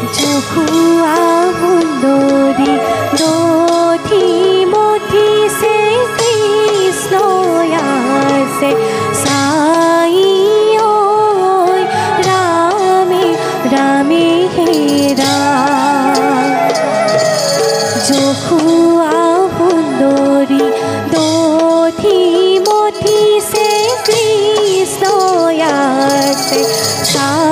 জহুয়া সুন্দরী দধি মধিছে কৃষ্ণ আছে সাই ঐ রামে রামে হে রাম জহুয়া সুন্দরী দধি মধিছে কৃষ্ণ আছে সাই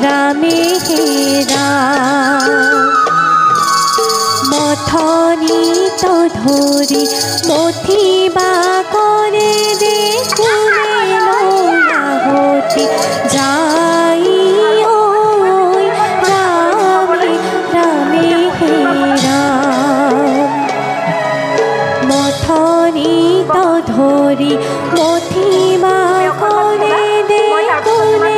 রামে হে রাম মথনিত ধরি মথিবা করে দেখুনে লয়াহতি যাই ঐ রামে রামে হে রাম মথনিত ধরি মথিবা করে দেখুনে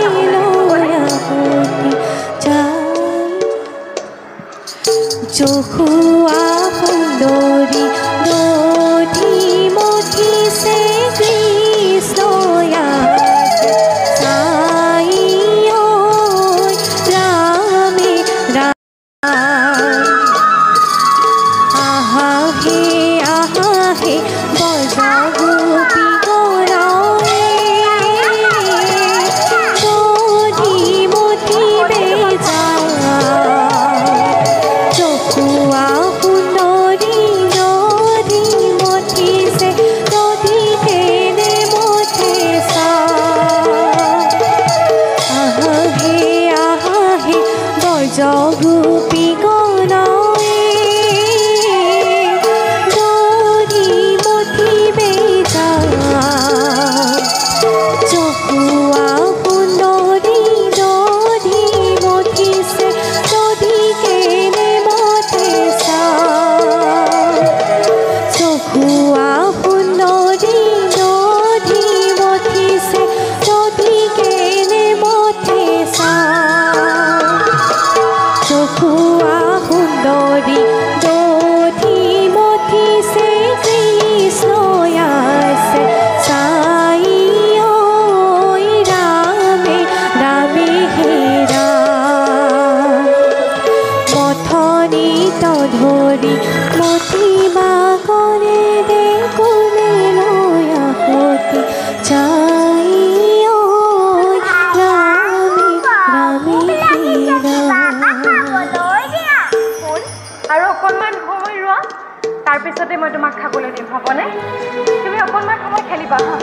জহুয়া সুন্দরী দধি মধিছে কৃষ্ণ আছে সাই ঐ রামে রাম আহা হে বজা গোপী গৌরায়ে দধি মধিবে জহুয়া সুন্দরী দধি মধিছে দধি কেনে মথে আহা হে বজ গোপী গৌরায়ে দধি মধিবে জহুয়া সুন্দরী দধি মধিছে দধি কেনে মথে জহুয়া সুন্দরী দধি মধিছে দধি কেনে মথে জহুয়া সুন্দরী দধি মধিছে কৃষ্ণ আছে সাই ঐ রামে রামে হে রাম মথনিত ধরি মথিবা করে দেখুনে লয়াহতি যাই ঐ রামে রামে হে রাম আৰু অকণমান সময় ৰোৱা তাৰপিছতে মই তোমাক খাবলৈ দিম হ'বনে তুমি অকণমান সময় খেলিবা হা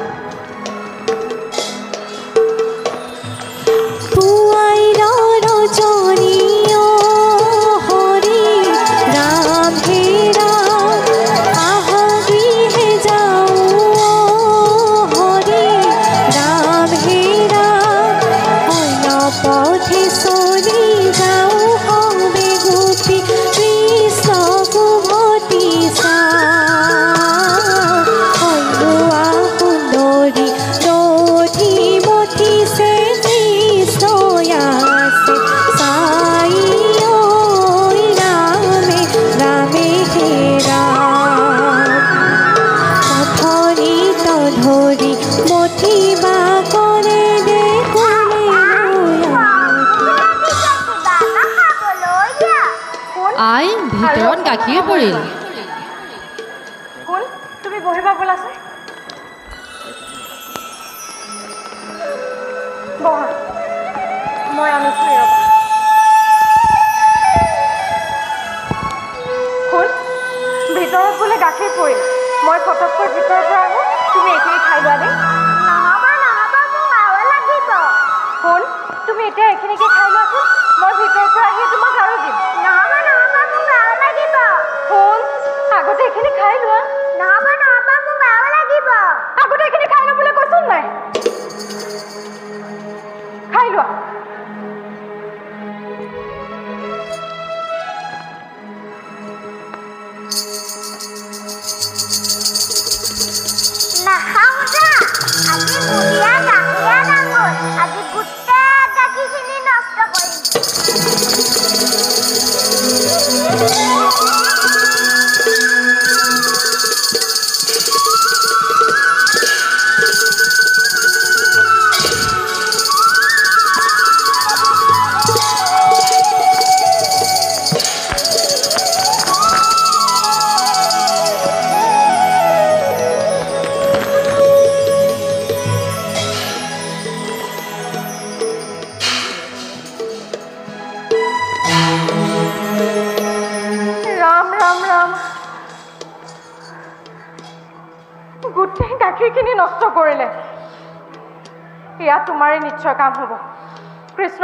পুৱাই ৰজনী হৰি ৰাম হে ৰাম আহা গৃহে যাওঁ হৰি ৰাম হে ৰাম অন্য পথে চলি যাওঁ হবে গোপী কৃষ্ণ কুমতি জহুৱা সুন্দৰী দধি মধিছে কৃষ্ণ আছে সাই ঐ ৰামে ৰামে হে ৰাম মথনিত ধৰি মথিবা কৰে দেখুনে আই ভিতৰত গাখীৰ পৰিল শুন তুমি বহিবা বোলাচোন বহা মই আনিছোঁ ৰ'বা শুন ভিতৰত বোলে গাখীৰ পৰিল মই ফটককৈ ভিতৰৰ পৰা আহোঁ তুমি এইখিনি খাই লোৱা দেই নহ'ব মোক আৰু লাগিব শুন তুমি এতিয়া এইখিনিকে খাই লোৱাচোন মই ভিতৰৰ পৰা আহি তোমাক আৰু দিম নহ'ব মোক আৰু লাগিব শুন আগতে এইখিনি খাই লোৱা নহ'ব মোক আৰু লাগিব আগতে এইখিনি খাই ল'বলৈ কৈছোন নাই খাই লোৱা নাখাওঁ যা আজি বুঢ়িয়া গাখীয়া ডাঙৰ আজি গোটেই গাখীৰখিনি নষ্ট কৰিম গাখীৰখিনি নষ্ট কৰিলে এয়া তোমাৰে নিশ্চয় কাম হ'ব কৃষ্ণ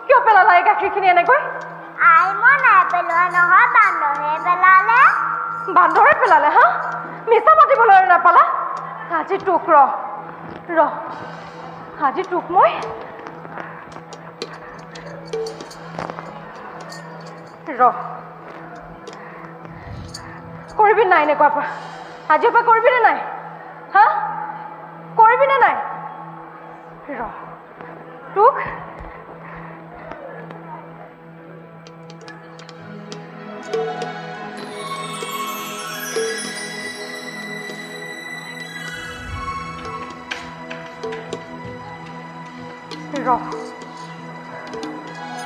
কিয় পেলালা এই গাখীৰখিনি এনেকৈ আই মই নাই পেলোৱা নহয় বান্দৰে পেলালে বান্দৰে পেলালে হা মিছা মাতিবলৈ নাপালা আজি তোক আজি তোক মই কৰিবি নাই এনেকুৱা পৰা আজিৰ পৰা কৰিবি নে নাই হা কৰিবি নে নাই তোক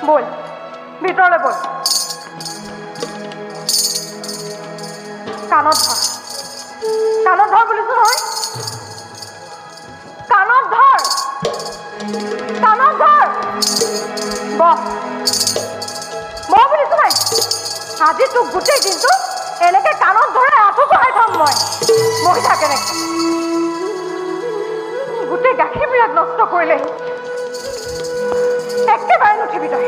বল ভিতৰলৈ বল কাণত ধৰ বুলিছো নহয় কাণত ধৰ বহ বুলিছো নাই আজি তোক গোটেই দিনটো এনেকে কাণত ধৰে আঁঠু কঢ়াই থম মই বহি থাক এনেকে গোটেই গাখীৰবিলাক নষ্ট কৰিলে একেবাৰে নুঠিবি তই